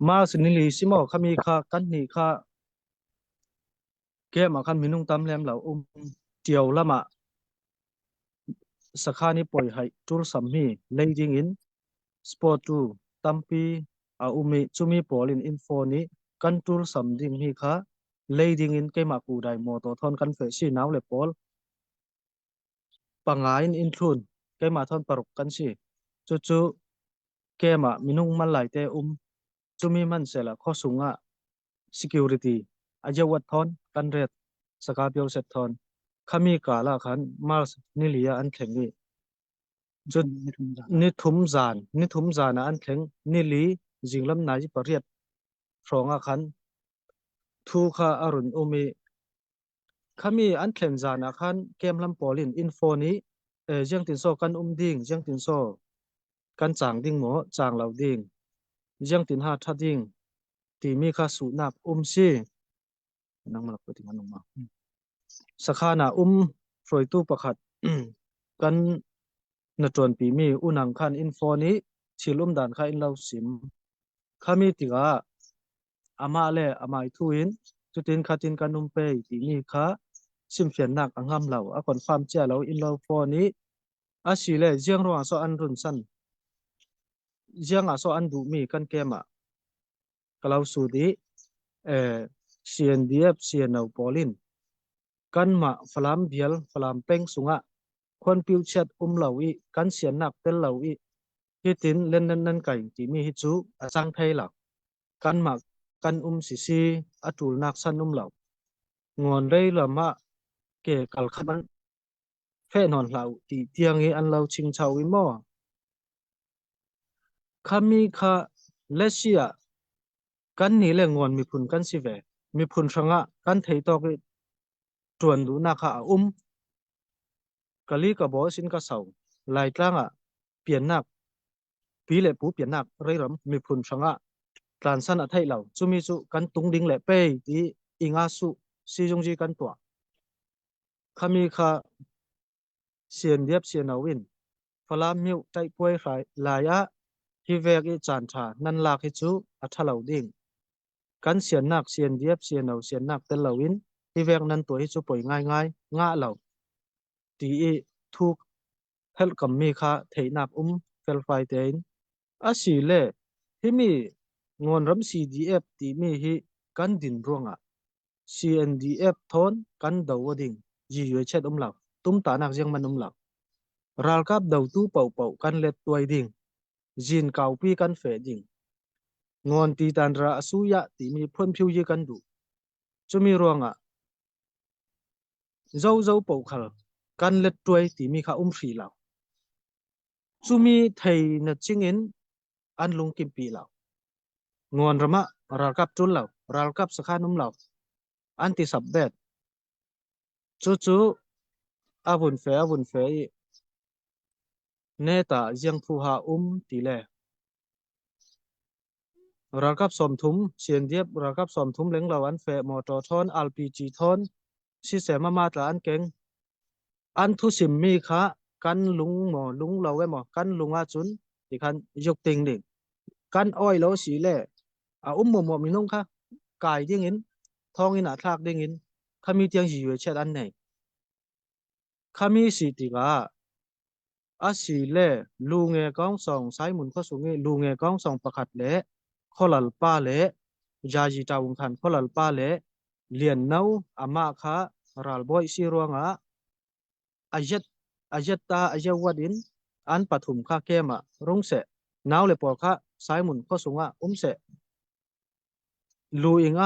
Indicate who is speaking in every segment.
Speaker 1: มาสนิลีสิมอขมีค่ากันนี่ค่าแกมาคันมินุงตำแลมเหล่าเจียวละมาสักานี่ปล่อยให้จุลสัมมีเลดิงอินสปอร์ตูตัมปีมีจุมีปอลินอินโฟนี้กันจุลสัมดิงนี่ค่ะเลดิงอินแกมากูได้โมโตทอนกันเฟซีนาวเลปอลปังไงอินทุนแกมาทอนปรกกันสิจู่แกมามินุงมันไหลเตจุมีมันเสละข้อสูงอ่ะ security อาจจะวัดทอนกันเรดสกาเปียวเซตทอนขมีกาละขันมาสนิลียอันแข็งนี่จุดนิทุมจานอันแข็งนิลีจิงลำนายปริยัดฟรองอาขันทูคาอรุณมีขมีอันแข็งจานอาขันเกมลำปอลินอินโฟนี้ยังตินโซกันดิ่งยังตินโซกันจางดิ่งหมอจางเหล่าดิ่งยังตินหาทัดดิ่งที่มีค่าสูนักซีนั่งมาลักปฏิมันลงมาสักขานะฟรอยตู้ประคัดกันนจวนปีมีอุนังคันอินโฟนี้ชิลุมด่านข้าอินเลาสิมข้ามีติกาอามาเลอามาอิทุอินจุดินขัดินกันเปยที่มีข้าสิมเฟียนนักอังามเหล่าคอนฟาร์มเจ้าเหล่าอินเลาโฟนี้สิเลเจียงรัวโซอันรุนสันเจียงโซอันดูมีกันเกมกล่าวสุดีCNDF เซียนเอาปอลินกันมาฟลามเบียลฟลามเป็งสุงะคนพิวเชตเหล่าอีกันเสียนนักเตลเหล่าอีที่ตินเล่นนั่นไก่ที่มีฮิจูสังไทยหลักกันมากันซีอัตุลนักสันเหล่างอนได้ละมาเกกัลขันเฟนอนเหล่าที่เตียงอันเหล่าชิงชาววิมอขมีข้าเลเซียกันนี่แหละงอนมีพุนกันสิเวมีพุนสังะกันเทยตอกจวนดูนักกะลีกะบอสินกะเสาลายกลางเปลี่ยนนักปีเละปูเปลี่ยนนักไรรำมีพุนสังะการสันไทยเหล่าจุมีจุกันตุงดิงเละเป้ที่อิงอาสุซีจงจีกันตัวขมีข้าเสียนเดียบเสียนเอาวินฟลามิวใจป่วยหลายฮิเวกจานชานันลากฮิจูอัทเหล่าดิ่งกันเสียนนักเสียนเดียบเสียนเอาเสียนนักเตลเหล่าวินฮิเวกนั้นตัวฮิจูป่วยง่ายงะเหล่าตีทุกเฮลกัมมีค่าเทนักเฟลไฟเตนสิเลที่มีงอนรำ CDF ที่มีฮิกันดินร่วงCNDF ทอนกันดาวดิ่งจีเวเชดเหล่าตุ้มตานักยังมันเหล่ารัลกับดาวตู้เป่ากันเล็ดตัวดิ่งจีนเก่าปีกันเฟดิ่งงอนตีตันระสุยะที่มีพ่นผิวยีกันดูจะมีร่วงเจ้าเป่าขลกันเล็ดตัวที่มีข้าสีเหล่าจุมีไทยนัดจิงอินอันลุงกิมปีเหล่างอนระมะรัลกับจุลเหล่ารัลกับสขานุมเหล่าอันติสับเบ็ดจู่อาวุนเฟเนตายังผู้หาตีเลรัลกับสมทุมเชียนเดียบรัลกับสมทุมเล็งเหล่าอันเฟมอตอทอนLPG ทอนสิเสมามาตราอันเก่งอันทุสิมมีค่ะกันลุงหมอลุงเราไว้หมอกันลุงอาจุนที่คันยกติงดิ่งกันอ้อยแล้วสีเล่หมอมีนุ่งค่ะกายดิ่งอินทองอินทากดิ่งอินขามีเตียงจีเวเชดอันไหนขามีสีติกาสีเล่ลุงก้องสองสายหมุนข้อสูงลุงก้องสองประคัดเล่ข้อหลัลป้าเล่ยาจีตาวงคันข้อหลัลป้าเล่เลียนเนาอามาค่ะรัลบอยสีรวงอาเจตาอาเจวัดินอันปฐุมค่าเกมรุ่งเสนาวเลปอค่ะสายหมุนข้อสูงเสลูอิง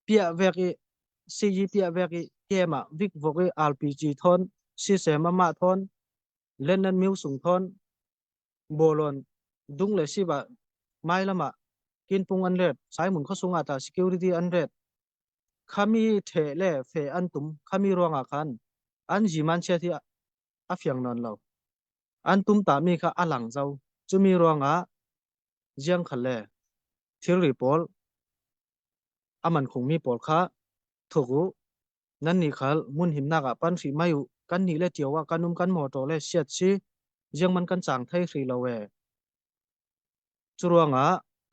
Speaker 1: เปียเวกีซีจีเปียเวกีเกมวิกวกีLPG ทอนซีเสมาทอนเล่นนั้นมิวสุงทอนโบลอนดุงเลสิบะไม่ละมากินปุงอันเร็ดสายหมุนข้อสูงตา security อันเร็ดขามีเทเลเฟอันตุมขามีรวงอาคันอันจีมันเชที่อาฟียงนอนเราอันตุมตามีค่ะอลังเจ้าจะมีรวงเจียงขันเล่ทิริปอลมันคงมีปอลค่ะถูกนั่นนี่ค่ะมุนหิมนักปันฝีไม่อยู่กันนี่เลยเจียวว่ากันกันหมอโตเลยเสียดซียังมันกันจางไทยฟรีเราจรวง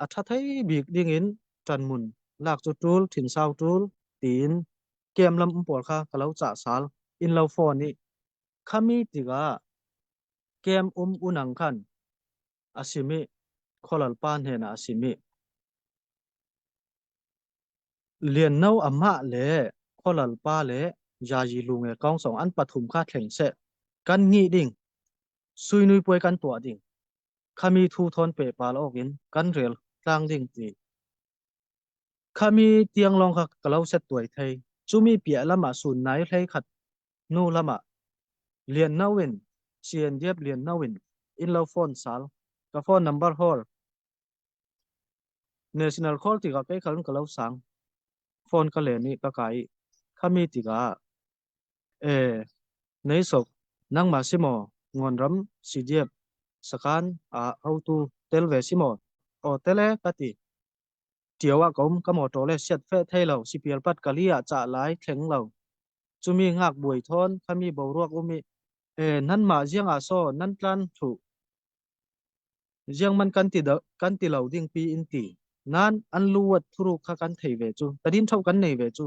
Speaker 1: อัฐไทบิกดิ่งอินจันมุนลากจุตูลถิ่นซาวตูลตีนเกมลำปอลค่ะกะเลาจะสาลอินเลาฟอนนี่ขมีติกาเกมอุนังคันอาซิมิขอลัลปานเฮนะอาซิมิเลียนเนาอัมมะเลขอลัลปาเลยาจีลุงเอกองสองอันปฐุมค่าแข่งเสกันงี้ดิ่งซุยนุยป่วยกันตัวดิ่งขมีทูทอนเปปาลอกินกันเรลตั้งดิ่งตีขมีเตียงลองค่ะกะเลาเซตตัวไทยจุมีเปียละมาสูนไหนไทยขัดนูละมาเลียนนาวินเชียนเดียบเลียนนาวินอินเลาฟอนซาลกะฟอนนัมเบอร์ฮอลnational call ติกาไปคันกะเลาสังฟอนกะเลนี่กะไกขมีติกาในศกนังมาซิโมงอนรำสิเดียบสกันเอาตูเตลเวซิโมโอเตเลกะติเจียวะกอมกะหมอโตเลเซตเฟไทยเราสิเปียลปัดกะลียจะหลายแข็งเราจุมีงักบวยทอนขมีบ่รวกอุมินั่นมาเจียงอาโซนั่นตันถูเจียงมันกันติเหล่าดิ่งปีอินตีนั้นอันลูวดทุรุกะกันไทเวจูตะดินเท่ากันในเวจู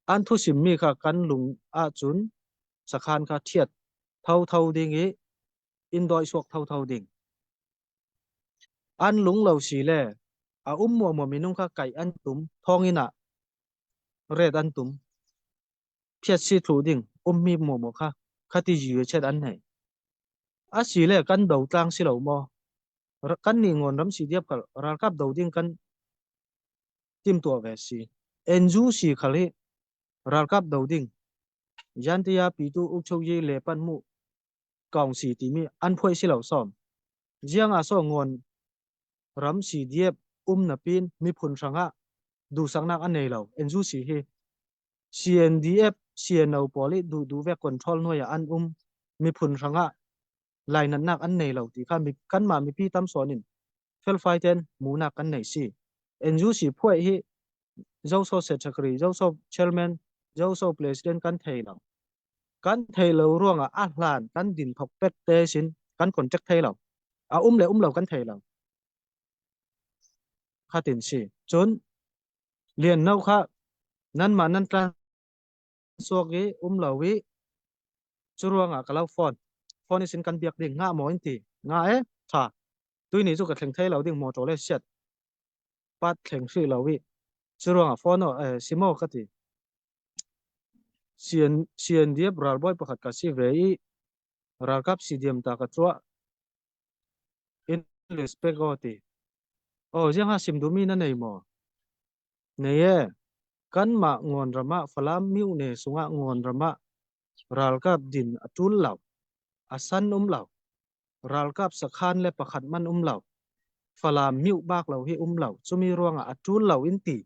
Speaker 1: อันทุสิมมีค่ะกันลุงอาจุนสะคานค่ะเทียดเท่าดิ่งอินดอยสวกเท่าดิ่งอันลุงเหล่าสีแลมัวมินุงค่ะไก่อันตุมทองอินะเรดอันตุมเพียดสิถูดิ่งมีมัวค่ะคติยือเช็ดอันไหนสีแลกันเดาตางสิเหล่ามอกันนี่งอนรำสีเดียบกับรักกับเดาดิ่งกันติมตัวเวสีจูสีขลีรักกับเดาดิ่งยันติยาปีตูอุกชกเยเลปันมุกองสีติมีอันพวยสิเหล่าซ้อมเจียงอาโซงอนรำสีเดียบนาปินมีผลสังหะดูสังนักอันไหนเหล่าจูสีเฮ CNDF CNO ปอลิดูเวกคอนโทรลหน่วยอันมีผลสังหะลายนักอันไหนเหล่าที่ข้ามีกันมามีพี่ตั้มสอนินเฟลไฟเทนมูนักอันไหนสิจูสีพวยเฮเจ้าโซเซตกรีเจ้าโซเชลแมนเจ้าโซเพรสิดเนกันไทยเหล่าร่วงอัลลานกันดินทบเป็ดเตสินกันคนจักไทยเหล่าเหล่ากันไทยเหล่าข้าตินสิจนเรียนเน่าค่ะนั่นมานั่นกันสวกีเหล่าวิจรวงกะเลาฟอนนี่สินกันเบียกดิ่งง่าหมออินตีง่าท่าตุยนี่จุกกะแข่งไทยเหล่าดิ่งหมอโจเลเสียดปัดแข่งชื่อเหล่าวิจรวงฟอนซิโมกติเซียนเดียบรัลบอยประคัดกัสิเวย์รัลกับซีเดียมตากระจัวอินเลสเปกอติเจ้าซิมดูมีนั่นเองหมอเนี่ยกันมางอนรำฟลามมิวเนสุงะงอนรำรัลกับดินอัตุลเหล่าสันเหล่ารัลกับสักขันและประคัดมันเหล่าฟลามมิวบากเหล่าให้เหล่าจะมีรวงอัตุลเหล่าอินตี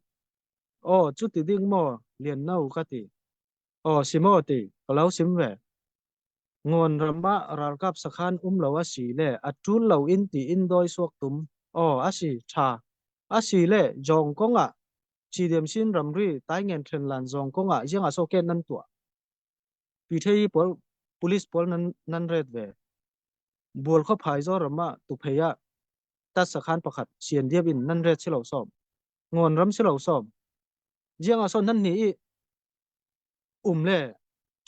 Speaker 1: จุดที่ดิ่งหมอเลียนเน่ากติซิโมติกล่าวซิมเวงอนรำรัลกับสักขันเหล่าสีเล่อัตุลเหล่าอินตีอินดอยสวกตุมสีชาสีเล่จงกงชีเดียมสินรำรีตายเงินเทรนลันจงกงยังโซเกนนั่นตัวพิธีpolice ปอลนั่นเรดเวบัวเขาพายจอรำตุเพยตัดสักขันประคัดเสียนเดียบินนั่นเรดสิเหล่าซ้อมงอนรำสิเหล่าซ้อมยังโซนั่นนี่เล่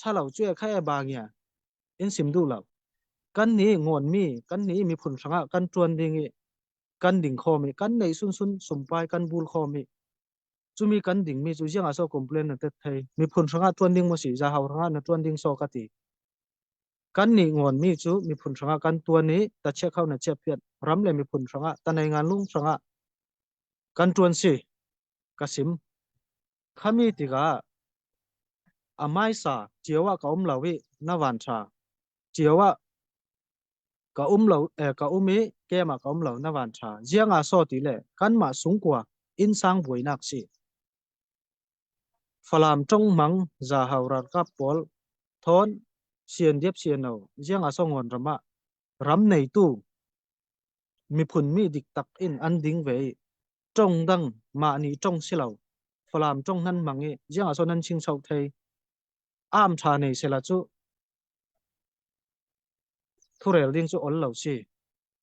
Speaker 1: ถ้าเราช่วยแค่บางอย่างอินสิมดูเรากันนี้งอนกันนี้มีผลสังกันจวนดิ่งกันดิ่งคอมีกันในสุนสมปายกันบูลคอมีจุมีกันดิ่งมีจุยังอาโซคอมเพลนนั่นเตไทยมีผลสังจวนดิ่งมาสิจะหารังนั่นจวนดิ่งโซกติกันนี้งอนจุมีผลสังกันตัวนี้แต่เช็คเข้าในเช็คเพียรรำเลยมีผลสังแต่ในงานลุงสังกันจวนสิกสิมขามีติกาไม่สาเจียวว่ากับเหล่าวินาวันชาเจียวว่ากับเหล่ากับมีแกมากับเหล่านาวันชาเจียงอาโซติเล่กันมาสูงกว่าอินสังบวยนักสิฟลามจงมังจะหารักกับปอลทอนเสียนเดียบเสียนเอาเจียงอาโซงอนรำในตู้มีผลมีดิกตักอินอันดิ้งเวจงดังมานีจงสิเหล่าฟลามจงนั้นมังเจียงอาโซนั้นชิงเฉาไทยชาในเสลจูทุเรลดิ้งจูอลเหล่าสิ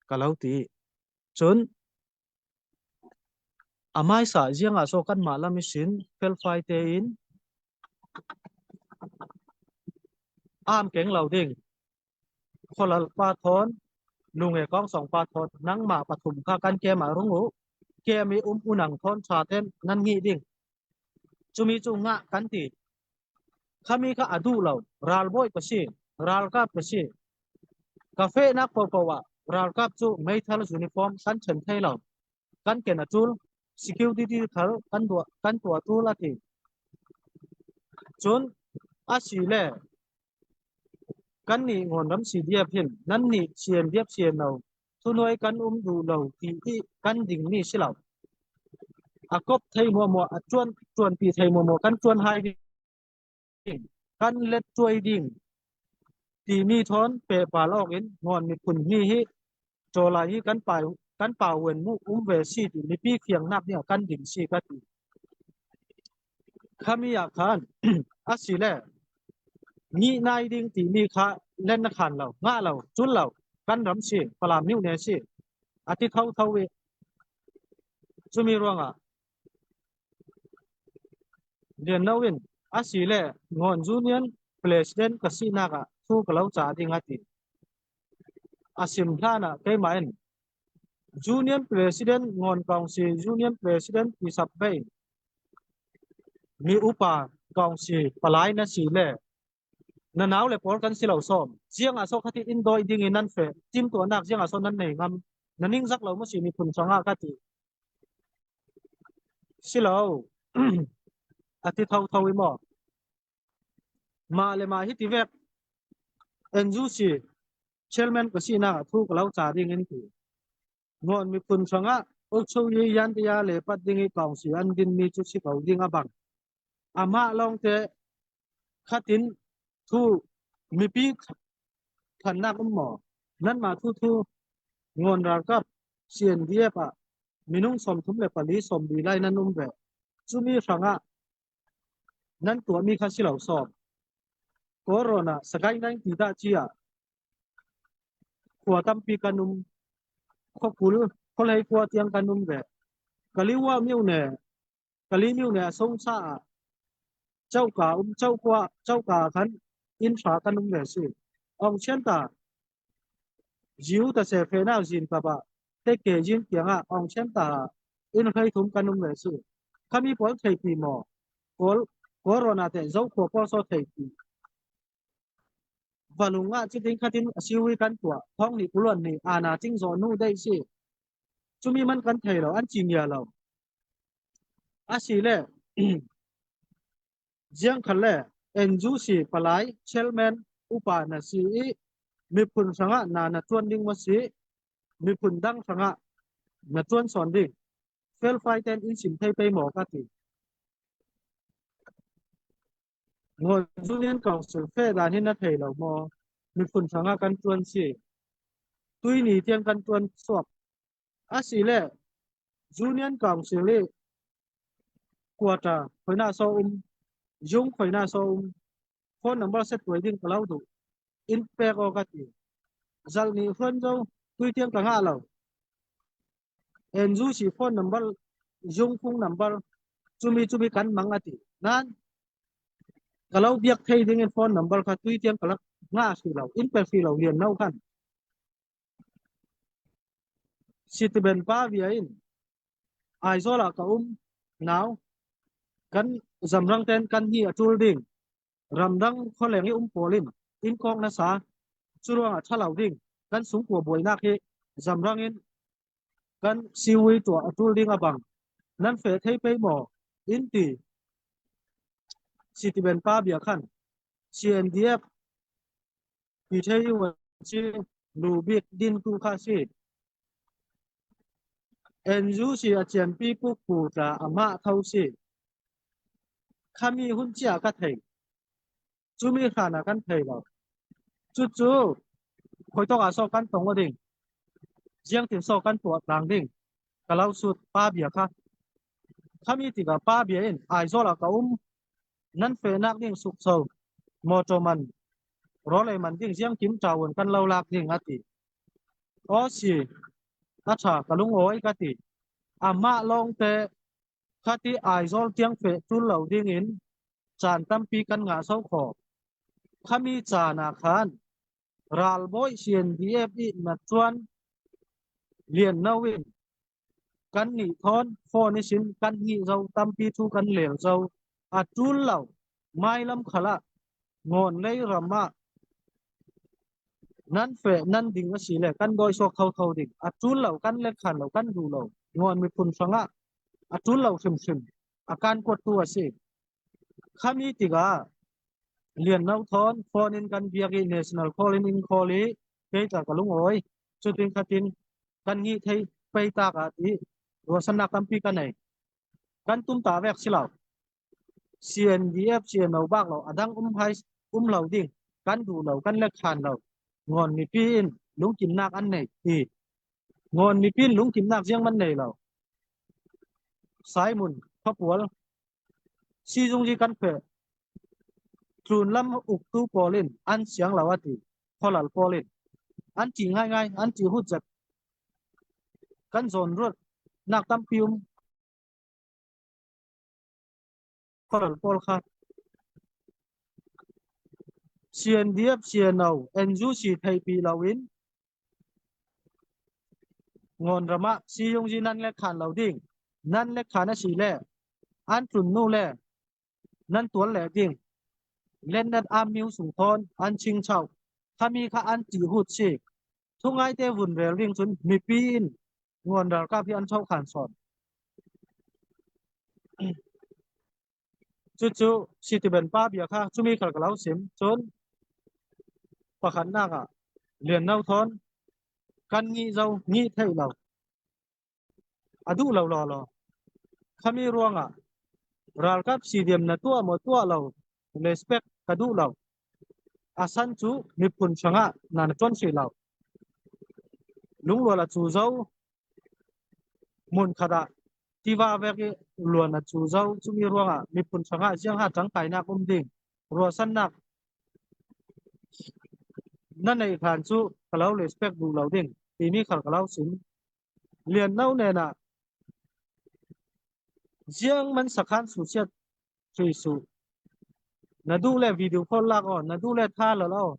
Speaker 1: กะเหล่าตีจน amai sa jianga so kan ma lamisin fel fai te in am keng lau ding kholal pa thon lung e kong song pa thon nang ma pathum kha kan ke ma rungu ke mi unang thon cha ten nan ngi ding chumi chu nga kan ti khami kha adu lau ral boy pasi ral ka pasi cafe nak powa ral kap chu mai thal uniform kan chen thai lau kan ke na chul security thal kan tua tu la ti chun asile kan ni ngon ram si dia phin nan ni sien diep sien lau thu noi kan du lau ti kan ding ni silau akop thai mo chuan pi thai mo kan chuan hai ding kan let chuai ding ti mi thon pe pa lok in ngon mi kun hi hi chola hi kan pa wen mu ve si ti mi pi khiang nak ne kan ding si ka ti khami ya khan asile ni nai ding ti mi kha len na khan lau nga lau chun lau kan ram si palam niu ne si ati thau we chumi ronga lian nawin asile ngon union president kasina ka thu kalau cha ding ati asim thana ke main union president ngon council union president isap bay mi upa council palai na si le na naw le por kan silaw som jiang aso khati indoi ding in nan fe tim to nak jiang aso nan nei ngam naning zak lo mo si ni phun changa ka ti silaw ati thau mo ma le ma hi ti vek NUC chairman kasina thu kalau cha ding in ti ngon mi phun changa ok chou ye yan ti ya le pat ding i council an din mi chu si kau ding abang ama long te khatin thu mi pi than nak mo nan ma thu ngon ra kap sien dia pa minung som thum le pali som bi lai nan ve chumi sanga nan to mi kha silaw som corona sakai nang ti da chia kwa tampi kanum khopul kholai kwa tiang kanum ve kaliwa miu ne song sa chau ka khan in sa kanum ve si ong chen ta jiu ta se fe na jin ka ba te ke jin tianga ong chen ta in khai thum kanum ve si khami pol thei pi mo kol corona te zau kho po so thei pi valunga chiting khatin asiwi kan tua thong ni kulon ni ana ching zo nu dei si chumi man kan thei lo an chinya lo asile jiang khale NUC palai chairman upa na si mi phun sanga na chuan ding ma si mi phun dang sanga na chuan son ding fel fai ten in sim thei pe mo ka ti ngồi union council fe da hin na thei lo mo mi phun sanga kan chuan si tui ni tiang kan chuan swap asile union council le quarter khoina so jung khoina so phone number set wedding kalau du in pe ko ka ti zal ni phone jo tui tiang ka nga lo NUC phone number jung phone number chumi kan mang ati nan kalau biak thei ding phone number kha tui tiang kala nga si lo in pe fi lo lian nau khan citizen pa via in aizola ka now kan zamrang ten kan hi atul ding ramdang kholeng i polin in kong na sa churuang a thalau ding kan sung ko boina khi zamrang in kan siwi to atul ding abang nan fe thei pe mo in ti citizen pa bia khan CNDF pi thei wa chi lu bik din tu kha si NUC a chian pi pu pu ta ama thau si khami hun chia ka thei chumi khana kan thei lo chu khoi to a so kan tong wa ding jiang tin so kan to tang ding kalau sut pa bia kha khami ti ga pa bia in ai zo la ka nan fe nak ding suk so mo to man ro le man ding jiang kim chawon kan lo lak ding ati o si acha kalung oi ka ti ama long te khati aizol tiang fe tul lo ding in chan tampi kan nga sau kho khami chana khan ral boy CNDF i na chuan lian nawin kan ni thon phone sin kan hi zo tampi thu kan lel zo a tul lo mai lam khala ngon lei rama nan fe nan ding a si le kan goi so khau ding a tul lo kan le khan lo kan du lo ngon mi pun sanga a tul lo sim akan ko tu ase khami tiga lian nau thon phone in kan biagi national calling in kholi pe ta kalung oi chutin khatin kan ngi thei pe ta ka ti rosan kampi kan nei kan tum ta vek silaw CNDF CNO bak lo adang hai lo ding kan du lo kan le khan lo ngon mi pin lung kin nak an nei ti ngon mi pin lung kin nak jiang man nei lo sai mun phapwal si jung ji kan phe trun lam uk tu polin an siang lawati kholal polin an chi ngai an chi hu jat kan zon rut nak tam pium kholal pol kha CNDF CNO NUC thai pi lawin ngon rama si jung ji nan le khan lo ding nan le khan a si le an trun nu le nan tuan le dingเล่นนัดอามิวสุงทอนอันชิงเช่าถ้ามีค่าอันจีหุดสิทุกไงเตวุ่นเวลวิ่งสุนมีปีนงวนดาลกาพี่อันเช่าขานสอนจู่ๆสิติเป็นป้าเบียค่ะจุมีขลกะเล้าสิมจนประคันนักอ่ะเรียนเนาทอนกันงี้เจ้างี้ไทยเราอะดูเรารอถ้ามีรวงอ่ะราลกับสีเดียมนะตัวหมดตัวเราrespect kadu law asan chu mipun changa nan ton si law lunglo la chu zau mun khada tiwa veki lo na chu zau chumi ruanga mipun changa jiang ha chang kai na ding ro san nak nan nei khan chu kalau respect du law ding ti mi khal kalau sim lian nau ne na jiang man sakhan su chet chui su na du le video call la ko na du le tha la lo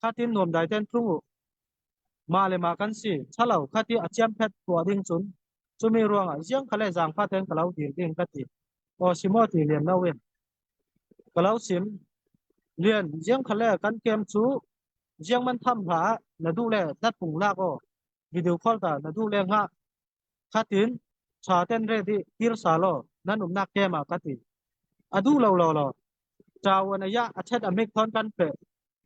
Speaker 1: khatin nom dai ten trung ma le ma kan si chalo khati achiam phet to ding chun chumi ruanga jiang khale jang pha ten kalau dir ding kati o simo ti lian na wen kalau sim lian jiang khale kan kem chu jiang man tham ha na du le tat pung la ko video call ta na du le nga khatin cha ten re di tir sa lo nan nak ke ma kati adu loจาวนายะอาเทศอเมริกอนกันเป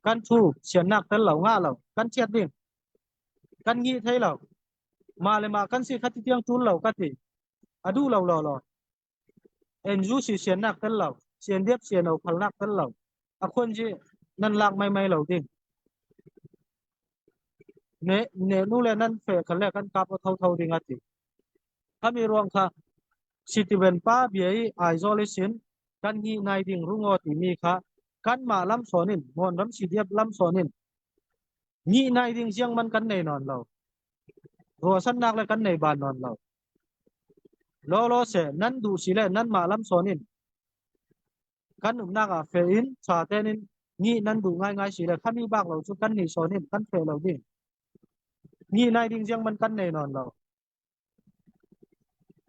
Speaker 1: กันทูเสียนักเป็นเหล่าง่าเหล่ากันเชียดดิ่งกันงี้ไทยเหล่ามาเลยมากันสิคัดที่เตียงจูนเหล่ากัติอดูเหล่าเอ็นยูสิเสียนักเป็นเหล่าเสียนเดียบเสียนเอาพลักเป็นเหล่าอคนจีนั่นหลักไม่เหล่าดิ่งเนนู่นเลยนั่นเฟคันแรกกันกับเท่าดิ่งอติถ้ามีรวงค่ะสิติเวนป้าเบียไอโซเลชันกันงี้นายดิ่งรุ่งอติมีค่ะกันมาลำสอนินมอนรำสีเดียบลำสอนินงี้นายดิ่งเสียงมันกันในนอนเรารัวสันนักเลยกันในบ้านนอนเราโลเสนั่นดูสิเลนั่นมาลำสอนินกันหนุ่มนักเฟอินชาเตนินงี้นั่นดูง่ายสิเลข้ามีบ้างเราชุดกันในสอนินกันเฟเราดิ่งงี้นายดิ่งเสียงมันกันในนอนเรา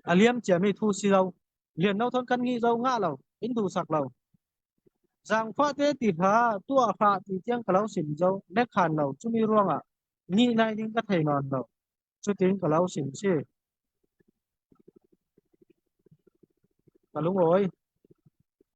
Speaker 1: อาเลียมเจไม่ทูสิเราเรียนเราทนกันงี้เราง่าเราอินดูสักเราจางฟ้าเตติหาตัวฟ้าติเจียงกะเราสินเจ้าและขานเราจุมีร่วงงี้นายดิ่งก็ไทยนอนเราชุดทิ้งกะเราสินสิกะลุงโอย